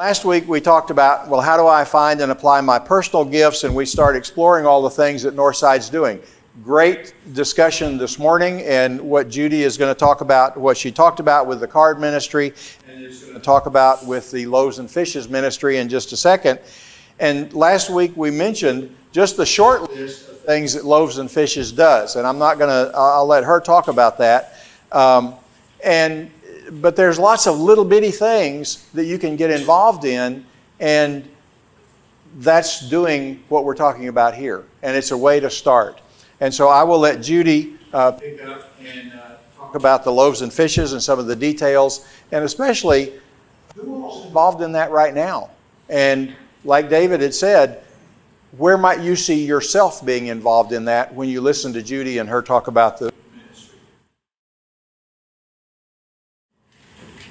Last week we talked about, well, how do I find and apply my personal gifts? And we start exploring all the things that Northside's doing. Great discussion this morning, and what Judy is going to talk about, what she talked about with the card ministry, and is going to talk about with the loaves and fishes ministry in just a second. And last week we mentioned just the short list of things that loaves and fishes does, and I'll let her talk about that. But there's lots of little bitty things that you can get involved in, and that's doing what we're talking about here, and it's a way to start. And so I will let Judy pick up and talk about the loaves and fishes and some of the details, and especially who's involved in that right now. And like David had said, where might you see yourself being involved in that when you listen to Judy and her talk about the ministry?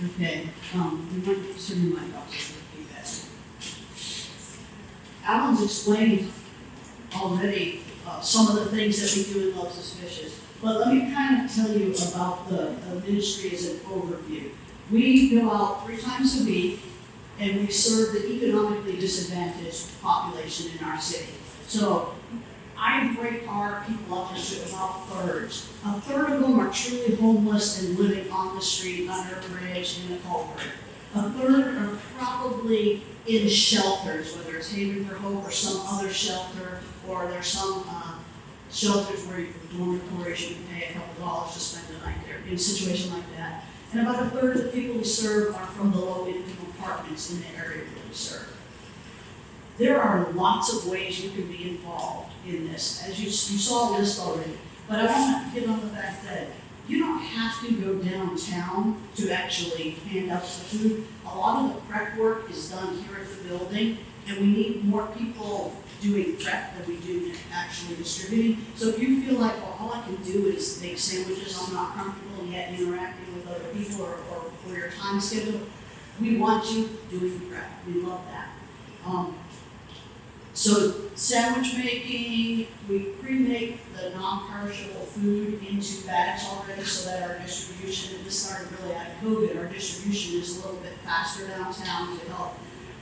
Okay, we went to my house to do that. Alan's explained already some of the things that we do in Loaves and Fishes, but let me kind of tell you about the ministry as an overview. We go out 3 times a week, and we serve the economically disadvantaged population in our city. So I break our people up into about thirds. A third of them are truly homeless and living on the street, under a bridge, in a culvert. A third are probably in shelters, whether it's Haven for Hope or some other shelter, or there's some shelters where you can dormitories, you can pay a couple dollars to spend the night there, in a situation like that. And about a third of the people we serve are from the low-income apartments in the area that we serve. There are lots of ways you can be involved in this, as you saw a list already. But I want to get on the fact that you don't have to go downtown to actually hand out the food. A lot of the prep work is done here at the building, and we need more people doing prep than we do actually distributing. So if you feel like, well, all I can do is make sandwiches, I'm not comfortable yet interacting with other people or your time schedule, we want you doing prep. We love that. So sandwich making, we pre-make the non-perishable food into bags already so that our distribution, and this started really out of COVID, our distribution is a little bit faster downtown to help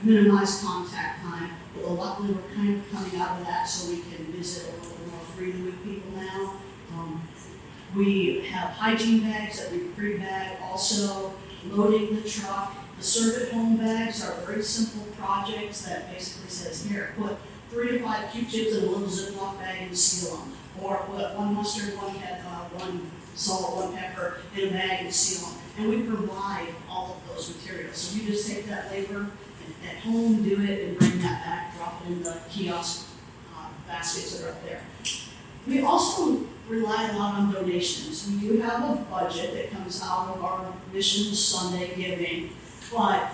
minimize contact time. But luckily we're kind of coming out of that so we can visit a little more freely with people now. We have hygiene bags that we pre-bag, also loading the truck. The serve-at-home bags are very simple projects that basically says, here, put 3 to 5 Q-tips in a little Ziploc bag and seal them. Or put 1 mustard, 1 salt, 1 pepper in a bag and seal them. And we provide all of those materials. So you just take that labor and at home, do it, and bring that back, drop it in the kiosk baskets that are up there. We also rely a lot on donations. We do have a budget that comes out of our Mission Sunday giving, but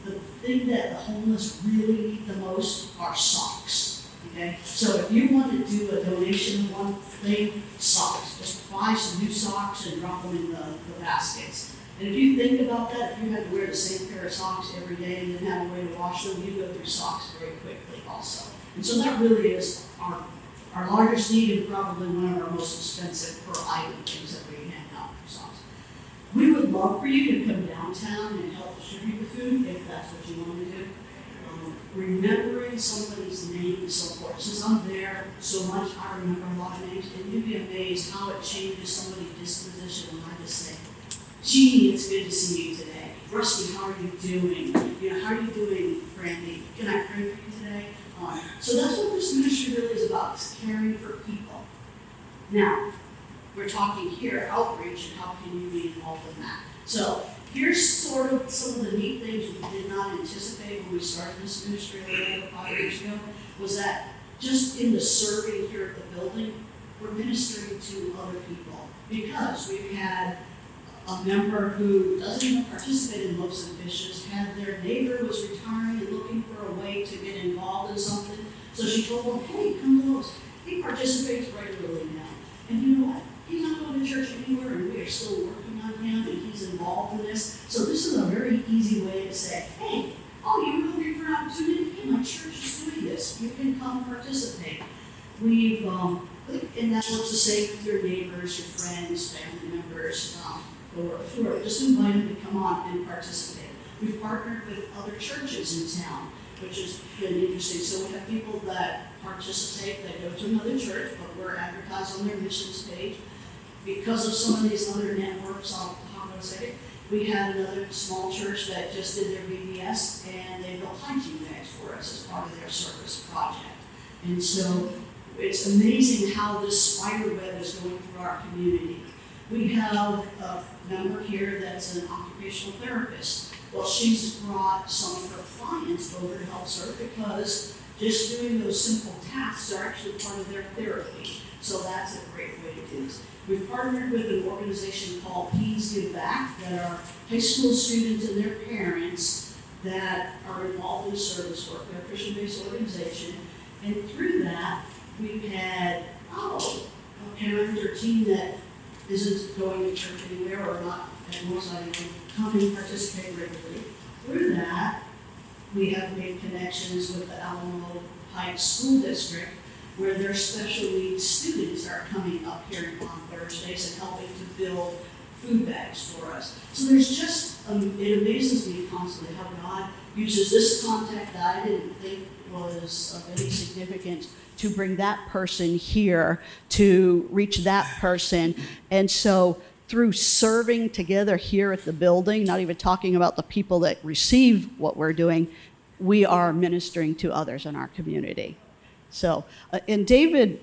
the thing that the homeless really need the most are socks, okay? So if you want to do a donation of one thing, socks. Just buy some new socks and drop them in the baskets. And if you think about that, if you had to wear the same pair of socks every day and didn't have a way to wash them, you go through socks very quickly also. And so that really is our largest need and probably one of our most expensive per item things that we hand out for socks. We would love for you to come downtown and help distribute the food if that's what you want to do. Remembering somebody's name is so important. Since I'm there so much, I remember a lot of names, and you'd be amazed how it changes somebody's disposition when I just say, gee, it's good to see you today. Rusty, how are you doing? How are you doing, Brandy? Can I pray for you today? So that's what this ministry really is about, is caring for people. Now, we're talking here outreach and how can you be involved in that. So here's sort of some of the neat things we did not anticipate when we started this ministry over 5 years ago, was that just in the serving here at the building, we're ministering to other people. Because we've had a member who doesn't even participate in Loaves and Fishes, had their neighbor was retiring and looking for a way to get involved in something. So she told him, hey, come to Loaves. He participates regularly now. And you know what? He's not going to church anywhere, and we are still working on him, and he's involved in this. So this is a very easy way to say, hey, you're looking for an opportunity? Hey, my church is doing this. You can come participate. We've, and that works the same with your neighbors, your friends, family members, or just invite them to come on and participate. We've partnered with other churches in town, which has been interesting. So we have people that participate, that go to another church, but we're advertised on their missions page. Because of some of these other networks, I'll talk about in a second, we had another small church that just did their VBS, and they built hygiene bags for us as part of their service project. And so it's amazing how this spider web is going through our community. We have a member here that's an occupational therapist. Well, she's brought some of her clients over to help serve because just doing those simple tasks are actually part of their therapy. So that's a great way to do this. We've partnered with an organization called Peas Give Back that are high school students and their parents that are involved in service work. They're a Christian-based organization. And through that, we've had, a parent or teen that isn't going to church anywhere or not at Northside and come and participate regularly. Through that, we have made connections with the Alamo Heights School District where their special needs students are coming up here on Thursdays and helping to build food bags for us. So there's just, it amazes me constantly how God uses this contact that I didn't think was of any significance to bring that person here, to reach that person. And so through serving together here at the building, not even talking about the people that receive what we're doing, we are ministering to others in our community. So, and David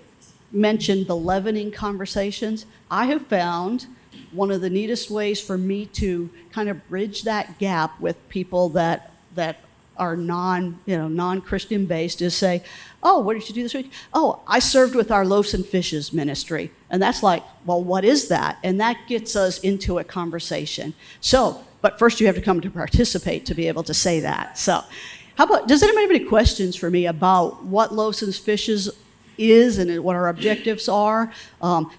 mentioned the leavening conversations. I have found one of the neatest ways for me to kind of bridge that gap with people that are non-Christian based is say, oh, what did you do this week? Oh, I served with our Loaves and Fishes ministry. And that's like, well, what is that? And that gets us into a conversation. So, but first you have to come to participate to be able to say that. So, how about, does anybody have any questions for me about what Loaves and Fishes is and what our objectives are?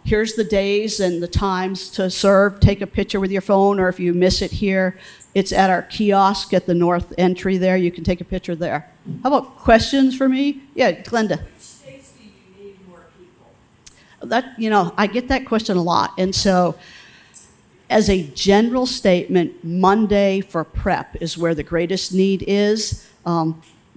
Here's the days and the times to serve. Take a picture with your phone, or if you miss it here, it's at our kiosk at the north entry there. You can take a picture there. How about questions for me? Yeah, Glenda. Which days do you need more people? That, I get that question a lot. And so, as a general statement, Monday for prep is where the greatest need is.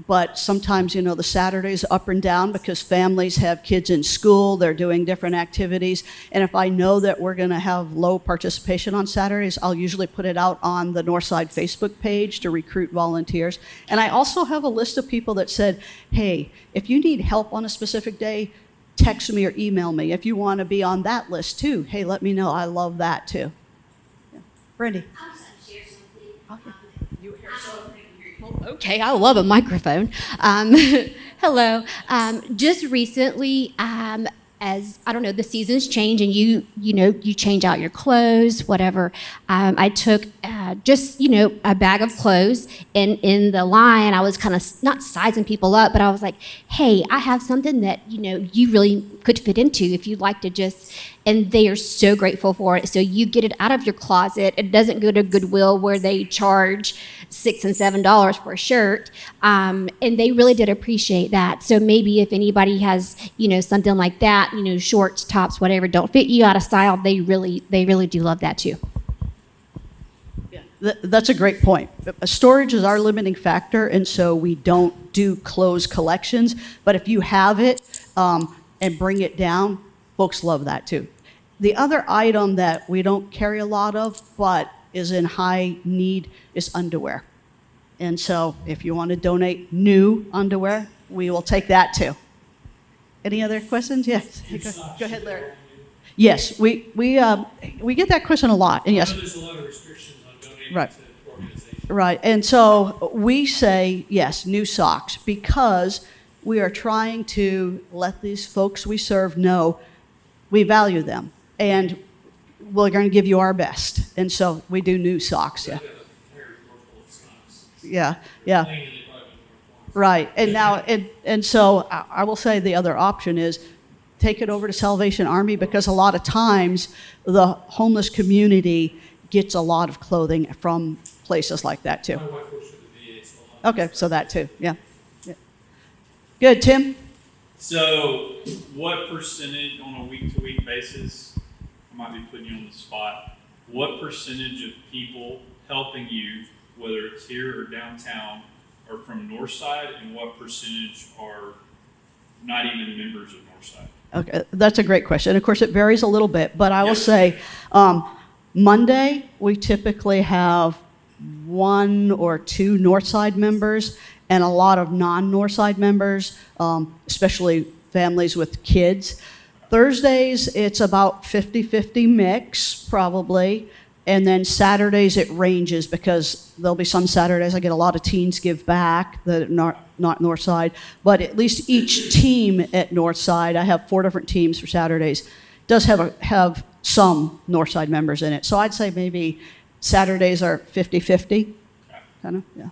But sometimes, the Saturday's up and down because families have kids in school, they're doing different activities. And if I know that we're going to have low participation on Saturdays, I'll usually put it out on the Northside Facebook page to recruit volunteers. And I also have a list of people that said, hey, if you need help on a specific day, text me or email me. If you want to be on that list too, hey, let me know. I love that too. Yeah. Brandy. I was going to share something. Okay. You were here, so okay, I love a microphone. Hello. Just recently, as I don't know, the seasons change, and you change out your clothes, whatever. I took just a bag of clothes, and in the line, I was kind of not sizing people up, but I was like, hey, I have something that you really could fit into if you'd like to just. And they are so grateful for it. So you get it out of your closet. It doesn't go to Goodwill where they charge $6 and $7 for a shirt. And they really did appreciate that. So maybe if anybody has, something like that, shorts, tops, whatever, don't fit you out of style, they really do love that too. Yeah, that's a great point. Storage is our limiting factor, and so we don't do clothes collections. But if you have it and bring it down, folks love that too. The other item that we don't carry a lot of, but is in high need, is underwear. And so if you want to donate new underwear, we will take that too. Any other questions? Yes. Go ahead, Larry. Yes, we get that question a lot. And yes. I know there's a lot of restrictions on donating Right. to organizations. Right, and so we say, yes, new socks, because we are trying to let these folks we serve know we value them, and we're going to give you our best. And so we do new socks, yeah. They have a pair full of socks. Yeah. Plain, and they probably been worn once. Right, and now, and so I will say the other option is take it over to Salvation Army, because a lot of times the homeless community gets a lot of clothing from places like that too. My wife works for the VA, so a lot of Okay, so that too, yeah. Good, Tim? So, what percentage on a week-to-week basis, I might be putting you on the spot, what percentage of people helping you whether it's here or downtown, are from Northside, and what percentage are not even members of Northside? Okay, that's a great question. Of course, it varies a little bit, but I will Yes. say Monday, we typically have 1 or 2 Northside members and a lot of non-Northside members, especially families with kids. Thursdays, it's about 50-50 mix, probably. And then Saturdays, it ranges because there'll be some Saturdays I get a lot of teens give back that are not Northside. But at least each team at Northside, I have 4 different teams for Saturdays, does have some Northside members in it. So I'd say maybe Saturdays are 50-50, kind of, yeah.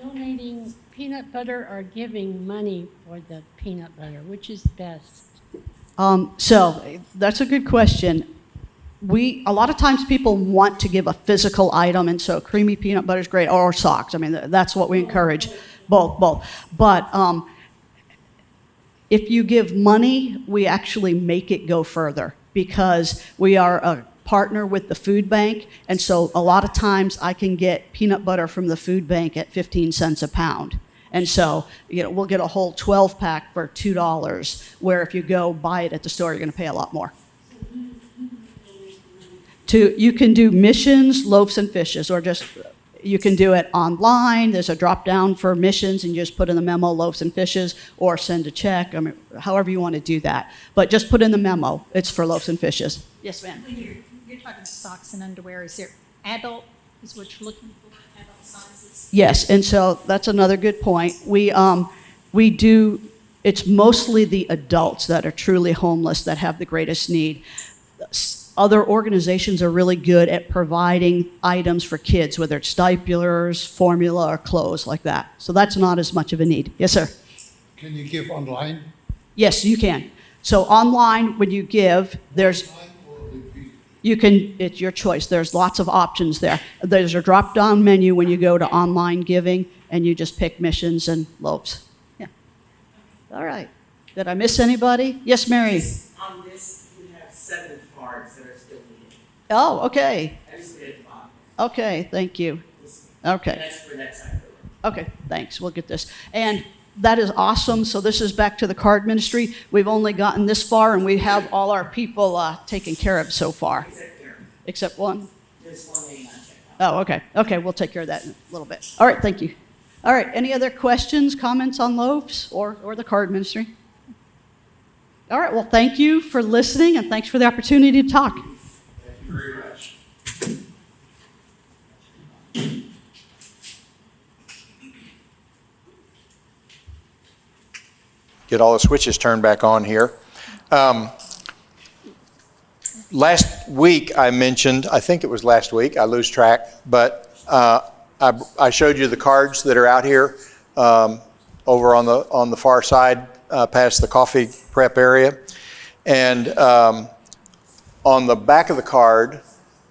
Donating peanut butter or giving money for the peanut butter, which is best? So that's a good question. A lot of times people want to give a physical item, and so creamy peanut butter is great, or socks. I mean, that's what we encourage, both. But if you give money, we actually make it go further because we are a partner with the food bank, and so a lot of times I can get peanut butter from the food bank at 15 cents a pound. And so, we'll get a whole 12-pack for $2, where if you go buy it at the store, you're going to pay a lot more. You can do missions, loaves and fishes, or just you can do it online. There's a drop down for missions, and you just put in the memo loaves and fishes, or send a check. I mean, however you want to do that. But just put in the memo. It's for loaves and fishes. Yes, ma'am. When you're talking about socks and underwear, is there adult is what you're looking for, adult sizes? Yes, and so that's another good point. We do. It's mostly the adults that are truly homeless that have the greatest need. Other organizations are really good at providing items for kids, whether it's diapers, formula, or clothes like that. So that's not as much of a need. Yes, sir. Can you give online? Yes, you can. So online, when you give, it's your choice. There's lots of options there. There's a drop-down menu when you go to online giving, and you just pick missions and loaves. Yeah. All right. Did I miss anybody? Yes, Mary. On this, we have 7 cards that are still needed. Oh, okay. I just did it on. Okay, thank you. Okay. That's for next October. Okay, thanks. We'll get this. And that is awesome. So this is back to the card ministry. We've only gotten this far, and we have all our people taken care of so far. Except Karen. Except one? There's one name I checked out. Oh, okay. Okay, we'll take care of that in a little bit. All right, thank you. All right, any other questions, comments on loaves or the card ministry? All right, well, thank you for listening, and thanks for the opportunity to talk. Thank you very much. Get all the switches turned back on here. Last week I mentioned, I think it was last week, I lose track, but I showed you the cards that are out here over on the far side past the coffee prep area. And on the back of the card,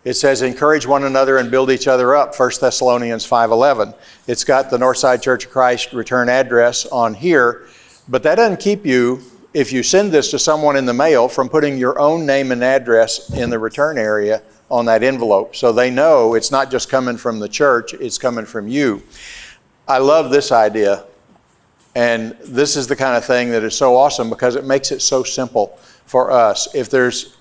it says, encourage one another and build each other up, 1 Thessalonians 5:11. It's got the Northside Church of Christ return address on here, but that doesn't keep you, if you send this to someone in the mail, from putting your own name and address in the return area on that envelope. So they know it's not just coming from the church, it's coming from you. I love this idea. And this is the kind of thing that is so awesome because it makes it so simple for us. If there's,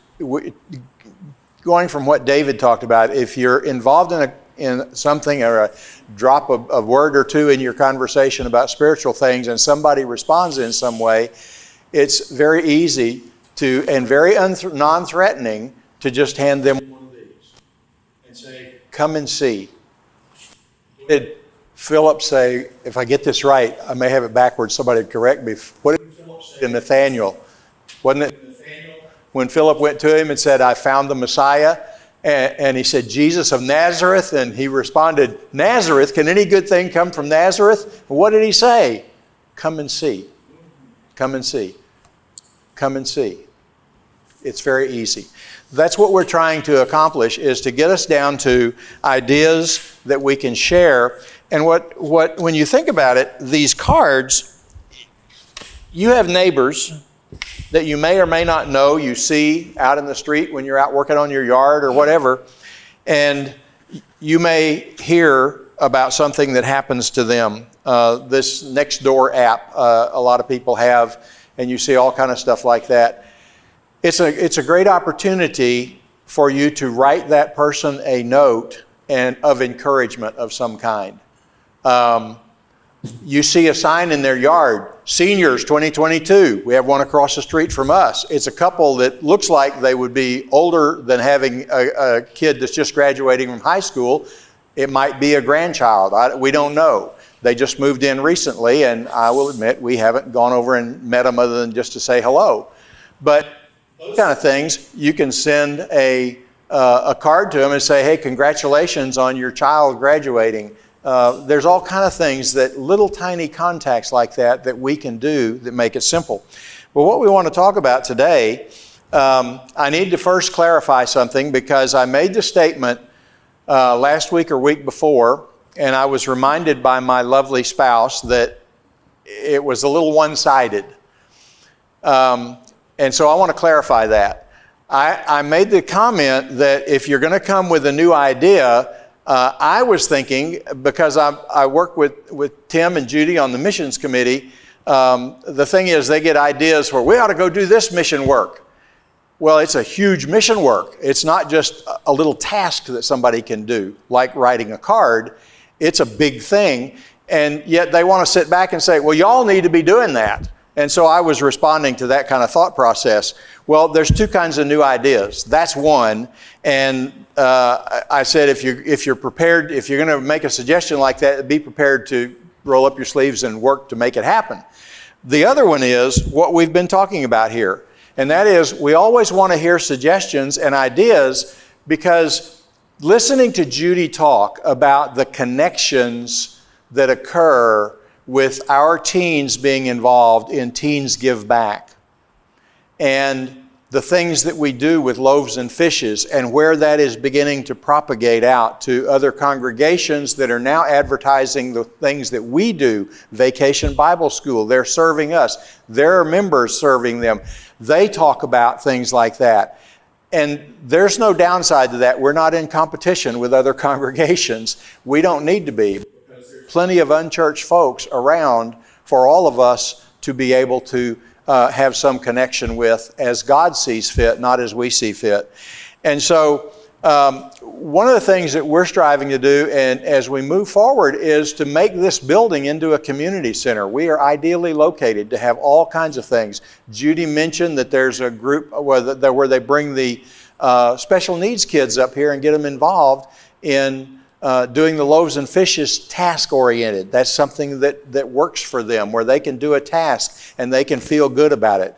going from what David talked about, if you're involved in something or a drop of a word or two in your conversation about spiritual things and somebody responds in some way, it's very easy to, and very non-threatening, to just hand them one of these and say, come and see. Did Philip say, if I get this right, I may have it backwards, somebody correct me. What did Philip say to Nathaniel? Wasn't it Nathaniel? When Philip went to him and said, I found the Messiah, and he said, Jesus of Nazareth, and he responded, Nazareth, can any good thing come from Nazareth? What did he say? Come and see. Come and see. Come and see. It's very easy. That's what we're trying to accomplish, is to get us down to ideas that we can share. And when you think about it, these cards, you have neighbors that you may or may not know, you see out in the street when you're out working on your yard or whatever. And you may hear about something that happens to them. This next door app, a lot of people have, and you see all kind of stuff like that. It's a great opportunity for you to write that person a note and of encouragement of some kind. You see a sign in their yard, Seniors 2022. We have one across the street from us. It's a couple that looks like they would be older than having a kid that's just graduating from high school. It might be a grandchild. We don't know. They just moved in recently, and I will admit we haven't gone over and met them other than just to say hello. But those kind of things, you can send a card to them and say, hey, congratulations on your child graduating. There's all kind of things, that little tiny contacts like that we can do that make it simple. But what we want to talk about today, I need to first clarify something, because I made the statement last week or week before, and I was reminded by my lovely spouse that it was a little one-sided. And so I want to clarify that. I made the comment that if you're going to come with a new idea, I was thinking, because I work with Tim and Judy on the missions committee, the thing is they get ideas where we ought to go do this mission work. Well, it's a huge mission work. It's not just a little task that somebody can do, like writing a card. It's a big thing. And yet they want to sit back and say, well, y'all need to be doing that. And so I was responding to that kind of thought process. Well, there's two kinds of new ideas. That's one. And I said, if you're prepared, if you're going to make a suggestion like that, be prepared to roll up your sleeves and work to make it happen. The other one is what we've been talking about here. And that is, we always want to hear suggestions and ideas, because listening to Judy talk about the connections that occur with our teens being involved in Teens Give Back, and the things that we do with loaves and fishes, and where that is beginning to propagate out to other congregations that are now advertising the things that we do. Vacation Bible School, they're serving us. There are members serving them. They talk about things like that. And there's no downside to that. We're not in competition with other congregations. We don't need to be, because there's plenty of unchurched folks around for all of us to be able to have some connection with, as God sees fit, not as we see fit. And so one of the things that we're striving to do, and as we move forward, is to make this building into a community center. We are ideally located to have all kinds of things. Judy mentioned that there's a group where they bring the special needs kids up here and get them involved in doing the loaves and fishes task-oriented. That's something that works for them, where they can do a task and they can feel good about it.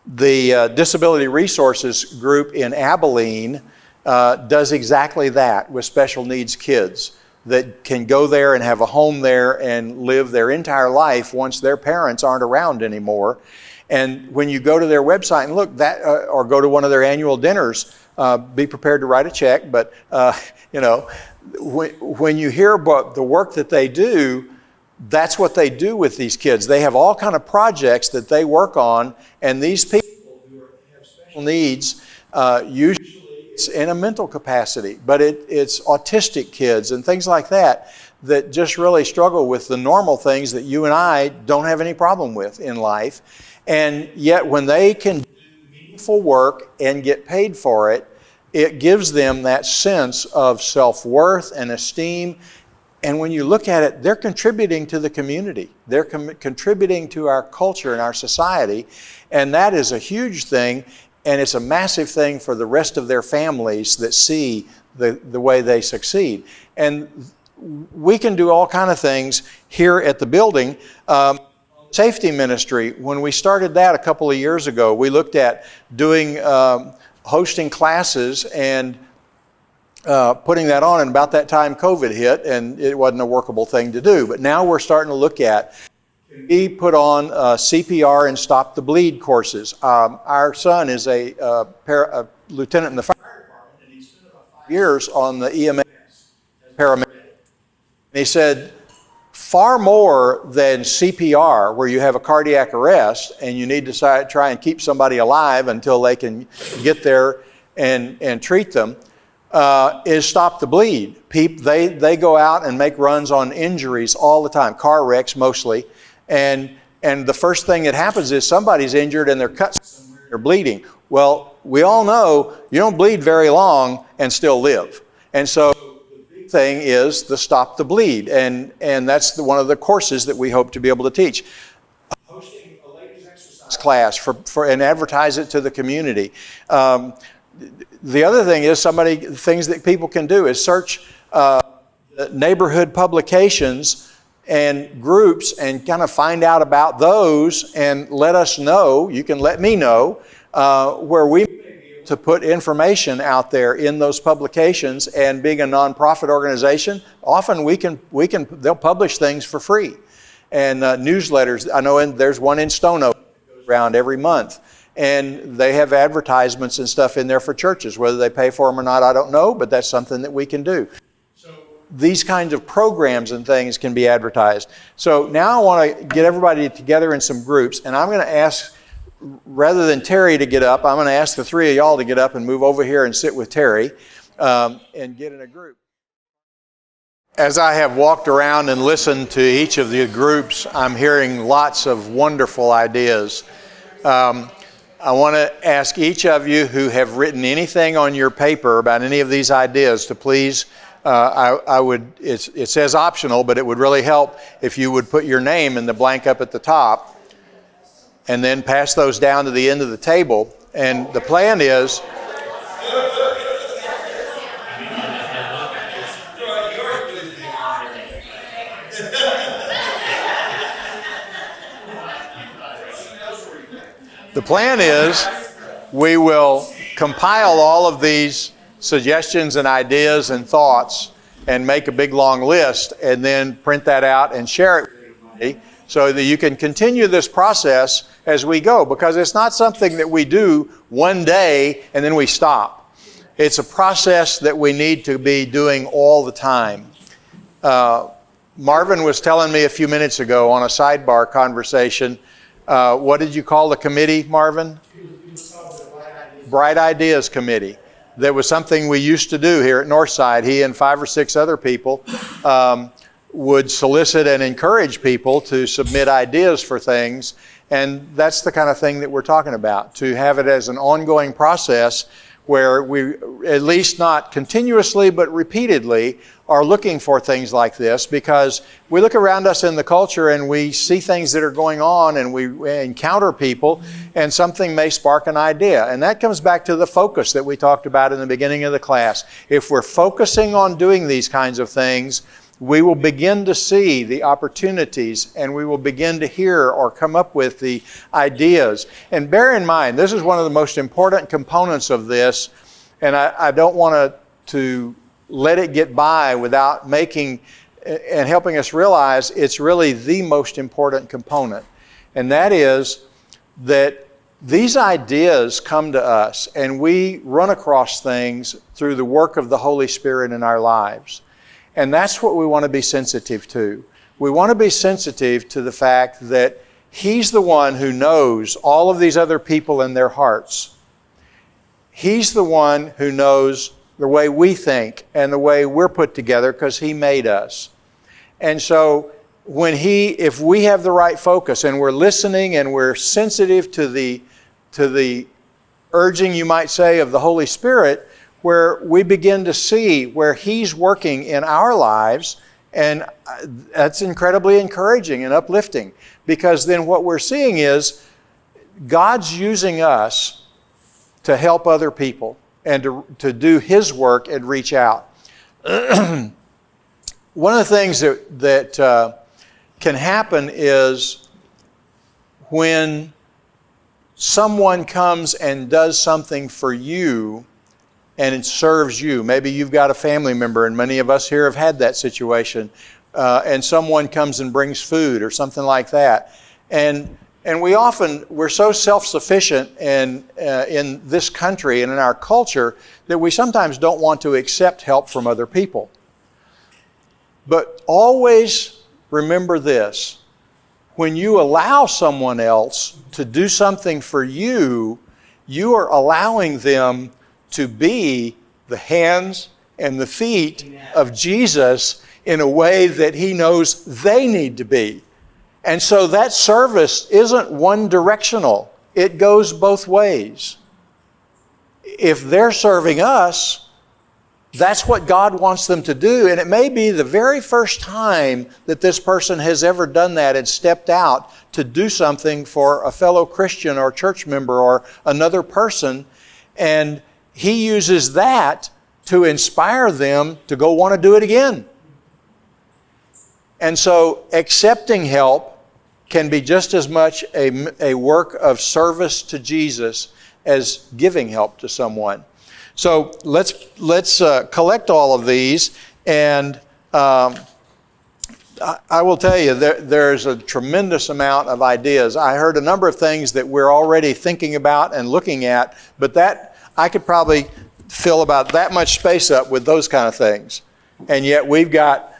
The Disability Resources Group in Abilene does exactly that with special needs kids that can go there and have a home there and live their entire life once their parents aren't around anymore. And when you go to their website and look, or go to one of their annual dinners, be prepared to write a check, but when you hear about the work that they do, that's what they do with these kids. They have all kind of projects that they work on, and these people who have special needs, usually it's in a mental capacity, but it's autistic kids and things like that just really struggle with the normal things that you and I don't have any problem with in life. And yet when they can do meaningful work and get paid for it, it gives them that sense of self-worth and esteem. And when you look at it, they're contributing to the community. They're contributing to our culture and our society. And that is a huge thing. And it's a massive thing for the rest of their families that see the way they succeed. And we can do all kind of things here at the building. Safety ministry, when we started that a couple of years ago, we looked at doing hosting classes and putting that on, and about that time COVID hit and it wasn't a workable thing to do. But now we're starting to look at, we put on CPR and stop the bleed courses. Our son is a lieutenant in the fire department, and he spent about 5 years on the EMS paramedic. And he said, far more than CPR, where you have a cardiac arrest and you need to try and keep somebody alive until they can get there and treat them, is Stop the Bleed. They go out and make runs on injuries all the time, car wrecks mostly, and the first thing that happens is somebody's injured and they're cut somewhere, they're bleeding. Well, we all know you don't bleed very long and still live. And so the big thing is the Stop the Bleed, and that's one of the courses that we hope to be able to teach. Hosting a ladies' exercise class and advertise it to the community. The other thing is things that people can do is search neighborhood publications and groups and kind of find out about those and let us know. You can let me know where we may be able to put information out there in those publications. And being a nonprofit organization, often they'll publish things for free. And newsletters, I know there's one in Stone Oak that goes around every month. And they have advertisements and stuff in there for churches. Whether they pay for them or not, I don't know, but that's something that we can do. So these kinds of programs and things can be advertised. So now I want to get everybody together in some groups, and I'm going to ask, rather than Terry to get up, I'm going to ask the three of y'all to get up and move over here and sit with Terry and get in a group. As I have walked around and listened to each of the groups, I'm hearing lots of wonderful ideas. I want to ask each of you who have written anything on your paper about any of these ideas to please, it says optional, but it would really help if you would put your name in the blank up at the top and then pass those down to the end of the table. And the plan is, we will compile all of these suggestions and ideas and thoughts and make a big long list and then print that out and share it with everybody so that you can continue this process as we go, because it's not something that we do one day and then we stop. It's a process that we need to be doing all the time. Marvin was telling me a few minutes ago on a sidebar conversation, what did you call the committee, Marvin? Bright Ideas Committee. That was something we used to do here at Northside. He and 5 or 6 other people would solicit and encourage people to submit ideas for things. And that's the kind of thing that we're talking about, to have it as an ongoing process where we, at least not continuously, but repeatedly, are looking for things like this, because we look around us in the culture and we see things that are going on and we encounter people and something may spark an idea. And that comes back to the focus that we talked about in the beginning of the class. If we're focusing on doing these kinds of things, we will begin to see the opportunities and we will begin to hear or come up with the ideas. And bear in mind, this is one of the most important components of this, and I don't want to let it get by without making and helping us realize it's really the most important component. And that is that these ideas come to us and we run across things through the work of the Holy Spirit in our lives. And that's what we want to be sensitive to. We want to be sensitive to the fact that He's the one who knows all of these other people in their hearts. He's the one who knows the way we think and the way we're put together, because He made us. And so if we have the right focus and we're listening and we're sensitive to the urging, you might say, of the Holy Spirit, where we begin to see where He's working in our lives, and that's incredibly encouraging and uplifting, because then what we're seeing is God's using us to help other people and to do His work and reach out. One of the things that can happen is when someone comes and does something for you and it serves you. Maybe you've got a family member, and many of us here have had that situation, and someone comes and brings food or something like that. And we're so self-sufficient in this country and in our culture that we sometimes don't want to accept help from other people. But always remember this: when you allow someone else to do something for you, you are allowing them to be the hands and the feet of Jesus in a way that he knows they need to be. And so that service isn't one directional. It goes both ways. If they're serving us, that's what God wants them to do. And it may be the very first time that this person has ever done that and stepped out to do something for a fellow Christian or church member or another person. And he uses that to inspire them to go want to do it again. And so accepting help can be just as much a work of service to Jesus as giving help to someone. So let's collect all of these, and I will tell you there's a tremendous amount of ideas. I heard a number of things that we're already thinking about and looking at, but that I could probably fill about that much space up with those kind of things. And yet we've got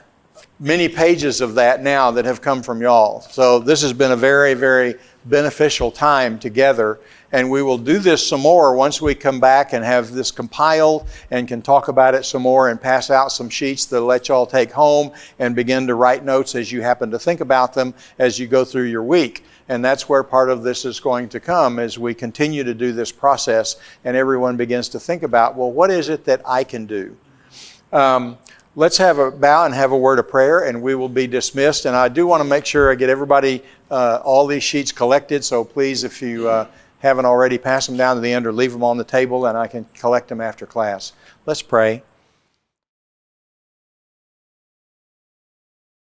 many pages of that now that have come from y'all. So this has been a very, very beneficial time together. And we will do this some more once we come back and have this compiled and can talk about it some more and pass out some sheets to let y'all take home and begin to write notes as you happen to think about them as you go through your week. And that's where part of this is going to come as we continue to do this process and everyone begins to think about, well, what is it that I can do? Let's have a bow and have a word of prayer, and we will be dismissed. And I do want to make sure I get everybody, all these sheets collected. So please, if you haven't already, pass them down to the end or leave them on the table, and I can collect them after class. Let's pray.